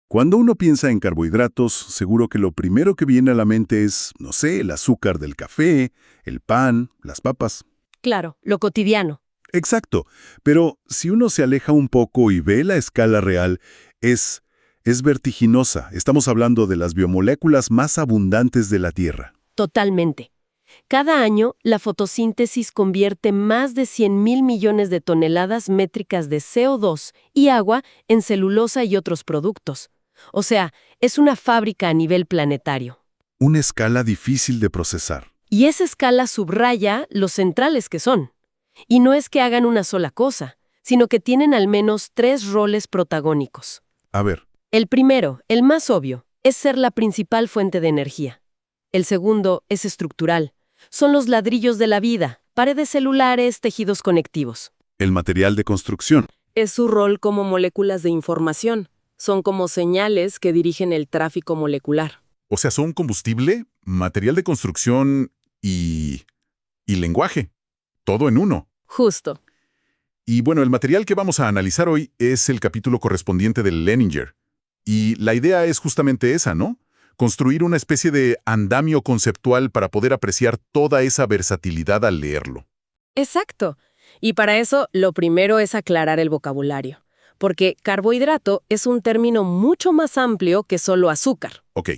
Cuando uno piensa en carbohidratos, seguro que lo primero que viene a la mente es, no sé, el azúcar del café, el pan, las papas. Claro, lo cotidiano. Exacto, pero si uno se aleja un poco y ve la escala real, es, es vertiginosa. Estamos hablando de las biomoléculas más abundantes de la Tierra. Totalmente. Cada año, la fotosíntesis convierte más de 100.000 millones de toneladas métricas de CO2 y agua en celulosa y otros productos. O sea, es una fábrica a nivel planetario. Una escala difícil de procesar. Y esa escala subraya lo centrales que son. Y no es que hagan una sola cosa, sino que tienen al menos 3 roles protagónicos. A ver, El primero, el más obvio, es ser la principal fuente de energía. El segundo es estructural. Son los ladrillos de la vida, paredes celulares, tejidos conectivos. el material de construcción. Es su rol como moléculas de información. Son como señales que dirigen el tráfico molecular. O sea, son combustible, material de construcción y lenguaje. Todo en uno. Justo. Y bueno, el material que vamos a analizar hoy es el capítulo correspondiente del Leninger. Y la idea es justamente esa, ¿no? Construir una especie de andamio conceptual para poder apreciar toda esa versatilidad al leerlo. Exacto. Y para eso, lo primero es aclarar el vocabulario. Porque carbohidrato es un término mucho más amplio que solo azúcar. Ok,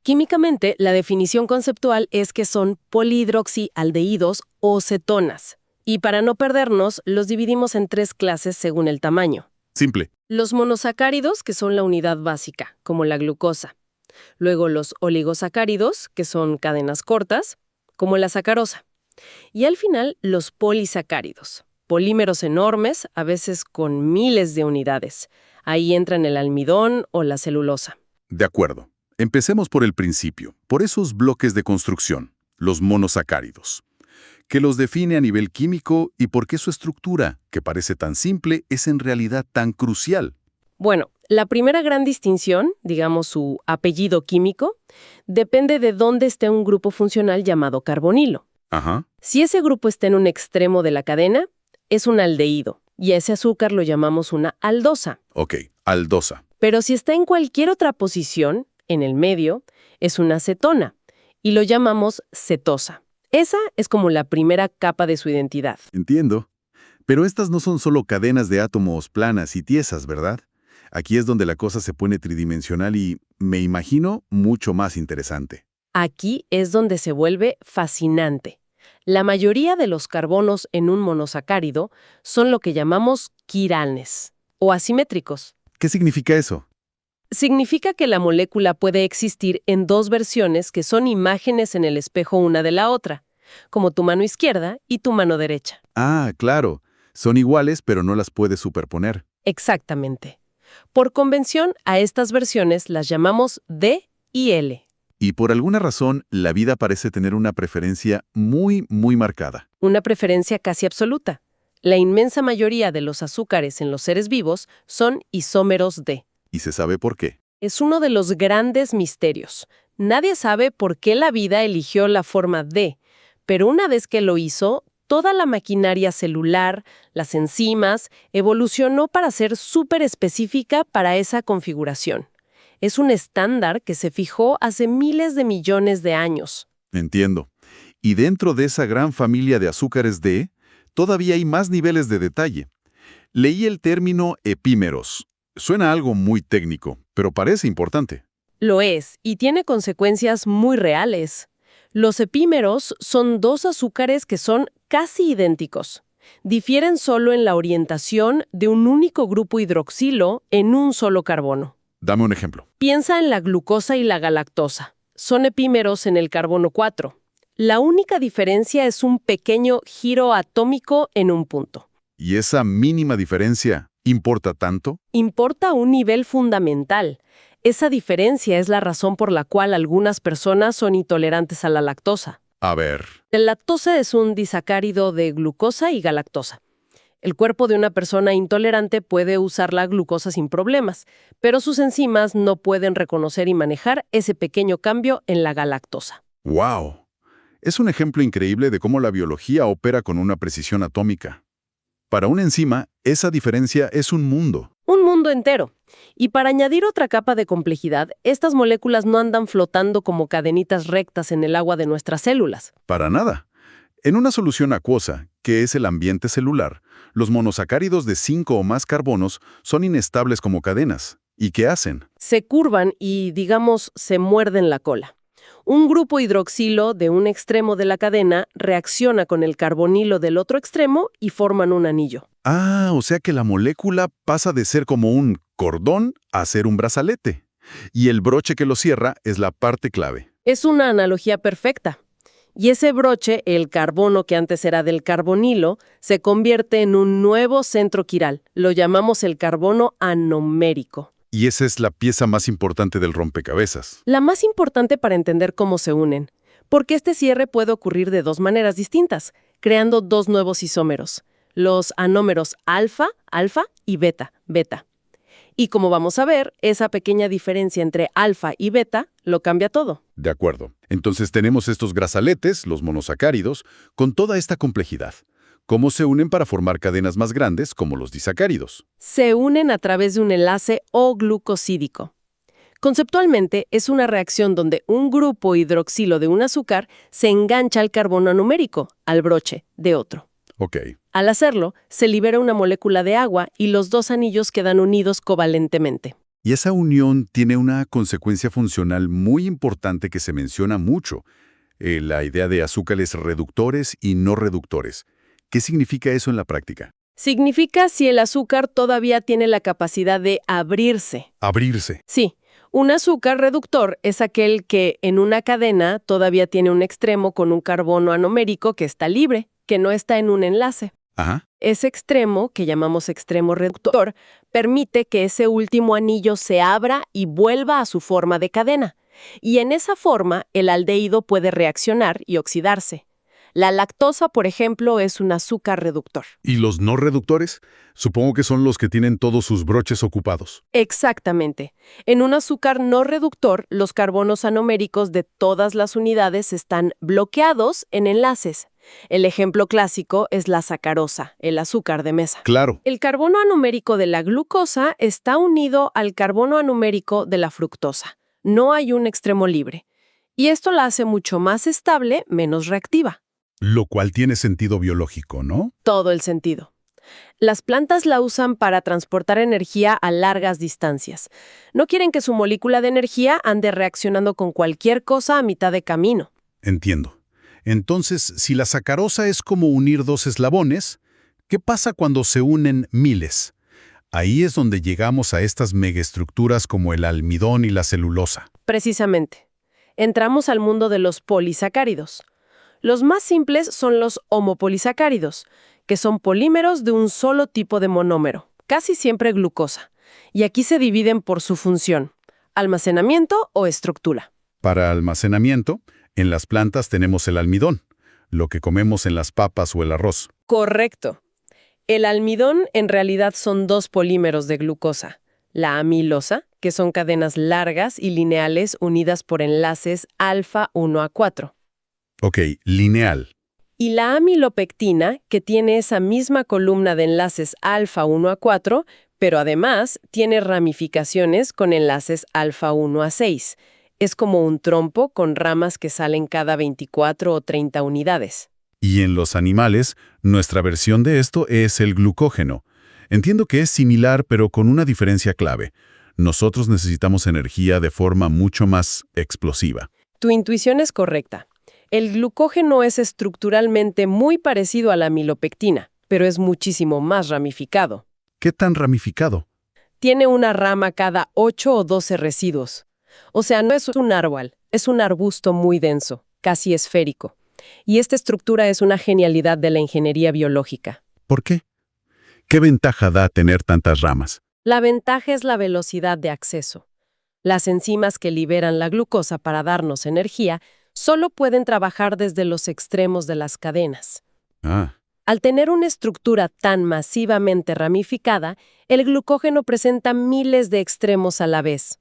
Químicamente, la definición conceptual es que son polihidroxialdehídos o cetonas. Y para no perdernos, los dividimos en 3 clases según el tamaño. simple. Los monosacáridos, que son la unidad básica, como la glucosa. Luego los oligosacáridos, que son cadenas cortas, como la sacarosa. Y al final, los polisacáridos, polímeros enormes, a veces con miles de unidades. Ahí entran el almidón o la celulosa. De acuerdo. Empecemos por el principio, por esos bloques de construcción, los monosacáridos. ¿Qué los define a nivel químico y por qué su estructura, que parece tan simple, es en realidad tan crucial? Bueno, la primera gran distinción, digamos su apellido químico, depende de dónde esté un grupo funcional llamado carbonilo. Ajá. Si ese grupo está en un extremo de la cadena, es un aldehído, y a ese azúcar lo llamamos una aldosa. Ok, aldosa. Pero si está en cualquier otra posición, en el medio, es una cetona, y lo llamamos cetosa. Esa es como la primera capa de su identidad. Entiendo. Pero estas no son solo cadenas de átomos planas y tiesas, ¿verdad? Aquí es donde la cosa se pone tridimensional y, me imagino, mucho más interesante. Aquí es donde se vuelve fascinante. La mayoría de los carbonos en un monosacárido son lo que llamamos quiranes, o asimétricos. ¿Qué significa eso? Significa que la molécula puede existir en 2 versiones que son imágenes en el espejo una de la otra, como tu mano izquierda y tu mano derecha. Ah, claro. Son iguales, pero no las puedes superponer. Exactamente. Por convención, a estas versiones las llamamos D y L. Y por alguna razón, la vida parece tener una preferencia muy, muy marcada. Una preferencia casi absoluta. La inmensa mayoría de los azúcares en los seres vivos son isómeros D. ¿Y se sabe por qué? Es uno de los grandes misterios. Nadie sabe por qué la vida eligió la forma D, pero una vez que lo hizo, toda la maquinaria celular, las enzimas, evolucionó para ser súper específica para esa configuración. Es un estándar que se fijó hace miles de millones de años. Entiendo. Y dentro de esa gran familia de azúcares D, todavía hay más niveles de detalle. Leí el término epímeros. Suena algo muy técnico, pero parece importante. Lo es, y tiene consecuencias muy reales. Los epímeros son 2 azúcares que son casi idénticos. Difieren solo en la orientación de un único grupo hidroxilo en un solo carbono. Dame un ejemplo. Piensa en la glucosa y la galactosa. Son epímeros en el carbono 4. La única diferencia es un pequeño giro atómico en un punto. ¿Y esa mínima diferencia importa tanto? Importa a un nivel fundamental. Esa diferencia es la razón por la cual algunas personas son intolerantes a la lactosa. A ver. La lactosa es un disacárido de glucosa y galactosa. El cuerpo de una persona intolerante puede usar la glucosa sin problemas, pero sus enzimas no pueden reconocer y manejar ese pequeño cambio en la galactosa. ¡Wow! Es un ejemplo increíble de cómo la biología opera con una precisión atómica. Para una enzima, esa diferencia es un mundo. Un mundo entero. Y para añadir otra capa de complejidad, estas moléculas no andan flotando como cadenitas rectas en el agua de nuestras células. Para nada. En una solución acuosa, que es el ambiente celular, los monosacáridos de 5 o más carbonos son inestables como cadenas. ¿Y qué hacen? Se curvan y, digamos, se muerden la cola. Un grupo hidroxilo de un extremo de la cadena reacciona con el carbonilo del otro extremo y forman un anillo. Ah, o sea que la molécula pasa de ser como un cordón a ser un brazalete. Y el broche que lo cierra es la parte clave. Es una analogía perfecta. Y ese broche, el carbono que antes era del carbonilo, se convierte en un nuevo centro quiral. Lo llamamos el carbono anomérico. Y esa es la pieza más importante del rompecabezas. La más importante para entender cómo se unen, porque este cierre puede ocurrir de dos maneras distintas, creando dos nuevos isómeros, los anómeros alfa, alfa y beta, beta. Y como vamos a ver, esa pequeña diferencia entre alfa y beta lo cambia todo. De acuerdo. Entonces tenemos estos brazaletes, los monosacáridos, con toda esta complejidad. ¿Cómo se unen para formar cadenas más grandes como los disacáridos? Se unen a través de un enlace O-glucosídico. Conceptualmente, es una reacción donde un grupo hidroxilo de un azúcar se engancha al carbono numérico, al broche, de otro. Ok. Al hacerlo, se libera una molécula de agua y los dos anillos quedan unidos covalentemente. Y esa unión tiene una consecuencia funcional muy importante que se menciona mucho. La idea de azúcares reductores y no reductores. ¿Qué significa eso en la práctica? Significa si el azúcar todavía tiene la capacidad de abrirse. Abrirse. Sí, un azúcar reductor es aquel que en una cadena todavía tiene un extremo con un carbono anomérico que está libre, que no está en un enlace. Ajá. Ese extremo, que llamamos extremo reductor, permite que ese último anillo se abra y vuelva a su forma de cadena. Y en esa forma, el aldehído puede reaccionar y oxidarse. La lactosa, por ejemplo, es un azúcar reductor. ¿Y los no reductores? Supongo que son los que tienen todos sus broches ocupados. Exactamente. En un azúcar no reductor, los carbonos anoméricos de todas las unidades están bloqueados en enlaces. El ejemplo clásico es la sacarosa, el azúcar de mesa. Claro. El carbono anomérico de la glucosa está unido al carbono anomérico de la fructosa. No hay un extremo libre. Y esto la hace mucho más estable, menos reactiva. Lo cual tiene sentido biológico, ¿no? Todo el sentido. Las plantas la usan para transportar energía a largas distancias. No quieren que su molécula de energía ande reaccionando con cualquier cosa a mitad de camino. Entiendo. Entonces, si la sacarosa es como unir dos eslabones, ¿qué pasa cuando se unen miles? Ahí es donde llegamos a estas megaestructuras como el almidón y la celulosa. Precisamente. Entramos al mundo de los polisacáridos. Los más simples son los homopolisacáridos, que son polímeros de un solo tipo de monómero, casi siempre glucosa. Y aquí se dividen por su función, almacenamiento o estructura. Para almacenamiento, en las plantas tenemos el almidón, lo que comemos en las papas o el arroz. Correcto. El almidón en realidad son dos polímeros de glucosa. La amilosa, que son cadenas largas y lineales unidas por enlaces alfa 1 a 4. Ok, lineal. Y la amilopectina, que tiene esa misma columna de enlaces alfa 1 a 4, pero además tiene ramificaciones con enlaces alfa 1 a 6. Es como un trompo con ramas que salen cada 24 o 30 unidades. Y en los animales, nuestra versión de esto es el glucógeno. Entiendo que es similar, pero con una diferencia clave. Nosotros necesitamos energía de forma mucho más explosiva. Tu intuición es correcta. El glucógeno es estructuralmente muy parecido a la amilopectina, pero es muchísimo más ramificado. ¿Qué tan ramificado? Tiene una rama cada 8 o 12 residuos. O sea, no es un árbol, es un arbusto muy denso, casi esférico. Y esta estructura es una genialidad de la ingeniería biológica. ¿Por qué? ¿Qué ventaja da tener tantas ramas? La ventaja es la velocidad de acceso. Las enzimas que liberan la glucosa para darnos energía solo pueden trabajar desde los extremos de las cadenas. Ah. Al tener una estructura tan masivamente ramificada, el glucógeno presenta miles de extremos a la vez.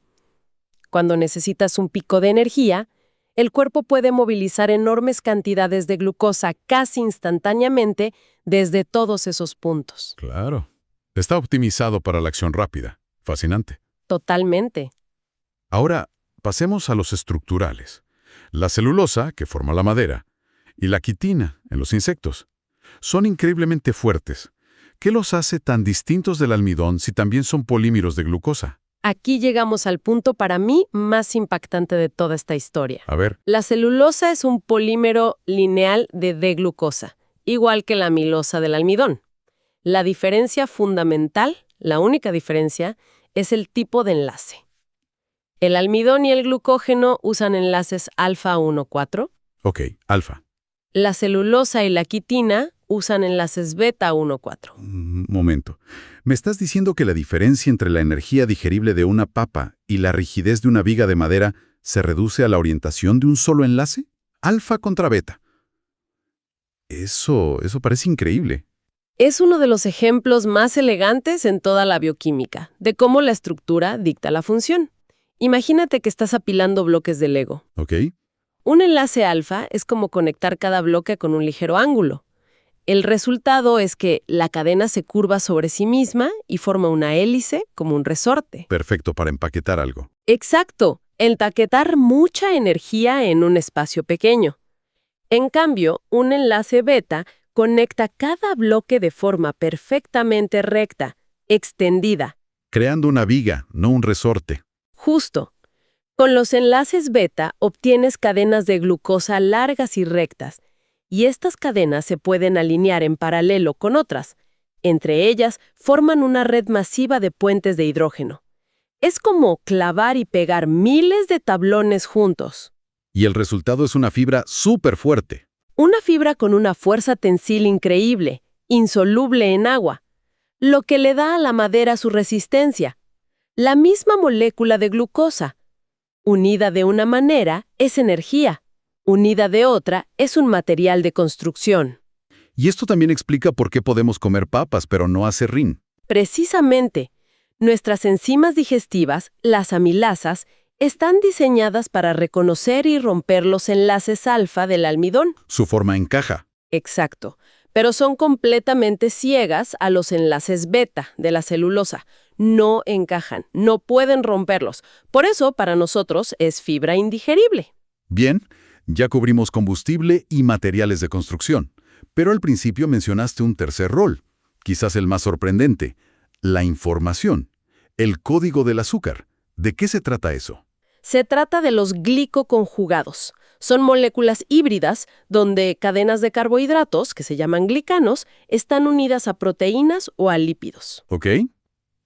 Cuando necesitas un pico de energía, el cuerpo puede movilizar enormes cantidades de glucosa casi instantáneamente desde todos esos puntos. Claro. Está optimizado para la acción rápida. Fascinante. Totalmente. Ahora, pasemos a los estructurales. La celulosa, que forma la madera, y la quitina, en los insectos, son increíblemente fuertes. ¿Qué los hace tan distintos del almidón si también son polímeros de glucosa? Aquí llegamos al punto para mí más impactante de toda esta historia. A ver, La celulosa es un polímero lineal de D-glucosa, igual que la amilosa del almidón. La diferencia fundamental, la única diferencia, es el tipo de enlace. El almidón y el glucógeno usan enlaces alfa 1,4. ok, alfa. La celulosa y la quitina usan enlaces beta 1,4. Momento. ¿Me estás diciendo que la diferencia entre la energía digerible de una papa y la rigidez de una viga de madera se reduce a la orientación de un solo enlace? Alfa contra beta. Eso parece increíble. Es uno de los ejemplos más elegantes en toda la bioquímica, de cómo la estructura dicta la función. Imagínate que estás apilando bloques de Lego. ¿Ok? Un enlace alfa es como conectar cada bloque con un ligero ángulo. El resultado es que la cadena se curva sobre sí misma y forma una hélice como un resorte. Perfecto para empaquetar algo. Exacto, empaquetar mucha energía en un espacio pequeño. En cambio, un enlace beta conecta cada bloque de forma perfectamente recta, extendida. Creando una viga, no un resorte. Justo. Con los enlaces beta obtienes cadenas de glucosa largas y rectas, y estas cadenas se pueden alinear en paralelo con otras. Entre ellas, forman una red masiva de puentes de hidrógeno. Es como clavar y pegar miles de tablones juntos. Y el resultado es una fibra súper fuerte. Una fibra con una fuerza tensil increíble, insoluble en agua, lo que le da a la madera su resistencia. La misma molécula de glucosa. Unida de una manera, es energía. Unida de otra, es un material de construcción. Y esto también explica por qué podemos comer papas, pero no aserrín. Precisamente, nuestras enzimas digestivas, las amilasas, están diseñadas para reconocer y romper los enlaces alfa del almidón. Su forma encaja. Exacto, pero son completamente ciegas a los enlaces beta de la celulosa. No encajan, no pueden romperlos. Por eso, para nosotros, es fibra indigerible. Bien, ya cubrimos combustible y materiales de construcción. Pero al principio mencionaste un tercer rol, quizás el más sorprendente, la información, el código del azúcar. ¿De qué se trata eso? Se trata de los glicoconjugados. Son moléculas híbridas donde cadenas de carbohidratos, que se llaman glicanos, están unidas a proteínas o a lípidos. ¿Ok?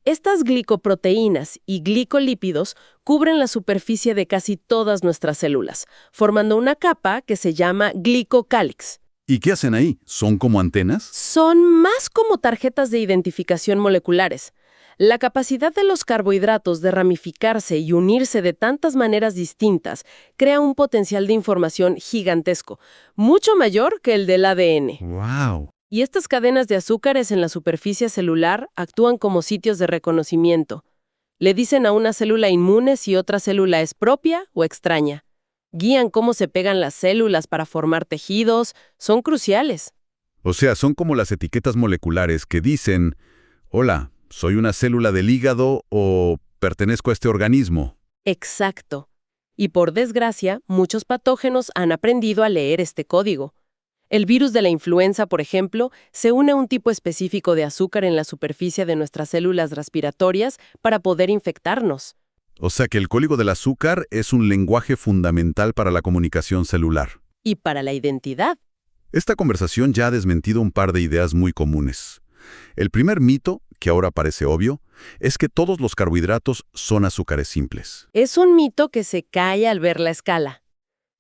Estas glicoproteínas y glicolípidos cubren la superficie de casi todas nuestras células, formando una capa que se llama glicocálix. ¿Y qué hacen ahí? ¿Son como antenas? Son más como tarjetas de identificación moleculares. La capacidad de los carbohidratos de ramificarse y unirse de tantas maneras distintas crea un potencial de información gigantesco, mucho mayor que el del ADN. ¡Wow! Y estas cadenas de azúcares en la superficie celular actúan como sitios de reconocimiento. Le dicen a una célula inmune si otra célula es propia o extraña. Guían cómo se pegan las células para formar tejidos. Son cruciales. O sea, son como las etiquetas moleculares que dicen, hola, soy una célula del hígado o pertenezco a este organismo. Exacto. Y por desgracia, muchos patógenos han aprendido a leer este código. El virus de la influenza, por ejemplo, se une a un tipo específico de azúcar en la superficie de nuestras células respiratorias para poder infectarnos. O sea que el código del azúcar es un lenguaje fundamental para la comunicación celular. Y para la identidad. Esta conversación ya ha desmentido un par de ideas muy comunes. El primer mito, que ahora parece obvio, es que todos los carbohidratos son azúcares simples. Es un mito que se cae al ver la escala.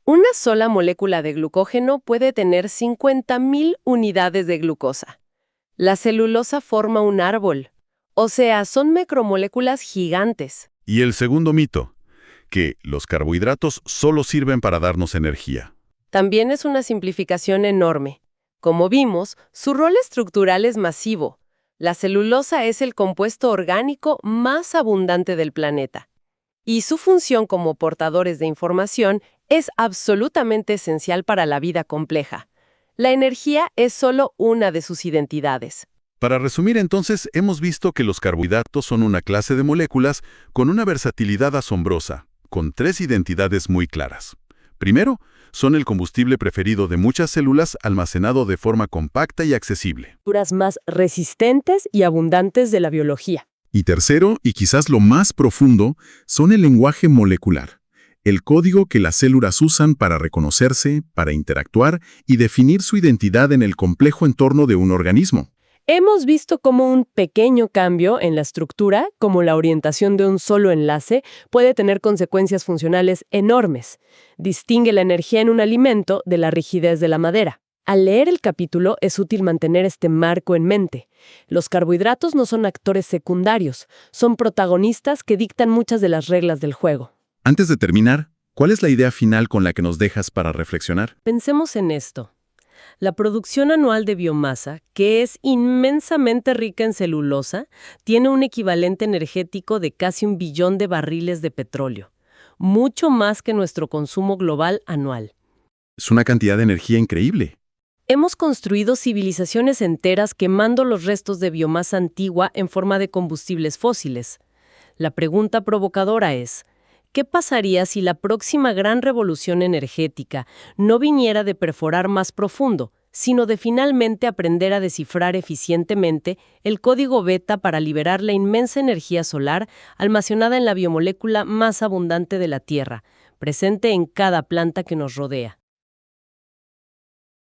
Una sola molécula de glucógeno puede tener 50.000 unidades de glucosa. La celulosa forma un árbol. O sea, son macromoléculas gigantes. Y el segundo mito, que los carbohidratos solo sirven para darnos energía. También es una simplificación enorme. Como vimos, su rol estructural es masivo. La celulosa es el compuesto orgánico más abundante del planeta. Y su función como portadores de información es absolutamente esencial para la vida compleja. La energía es solo una de sus identidades. Para resumir entonces, hemos visto que los carbohidratos son una clase de moléculas con una versatilidad asombrosa, con 3 identidades muy claras. Primero, son el combustible preferido de muchas células almacenado de forma compacta y accesible. Estructuras más resistentes y abundantes de la biología. Y tercero, y quizás lo más profundo, son el lenguaje molecular, el código que las células usan para reconocerse, para interactuar y definir su identidad en el complejo entorno de un organismo. Hemos visto cómo un pequeño cambio en la estructura, como la orientación de un solo enlace, puede tener consecuencias funcionales enormes. Distingue la energía en un alimento de la rigidez de la madera. Al leer el capítulo es útil mantener este marco en mente. Los carbohidratos no son actores secundarios, son protagonistas que dictan muchas de las reglas del juego. Antes de terminar, ¿cuál es la idea final con la que nos dejas para reflexionar? Pensemos en esto. La producción anual de biomasa, que es inmensamente rica en celulosa, tiene un equivalente energético de casi 1 billón de barriles de petróleo, mucho más que nuestro consumo global anual. Es una cantidad de energía increíble. Hemos construido civilizaciones enteras quemando los restos de biomasa antigua en forma de combustibles fósiles. La pregunta provocadora es: ¿qué pasaría si la próxima gran revolución energética no viniera de perforar más profundo, sino de finalmente aprender a descifrar eficientemente el código beta para liberar la inmensa energía solar almacenada en la biomolécula más abundante de la Tierra, presente en cada planta que nos rodea?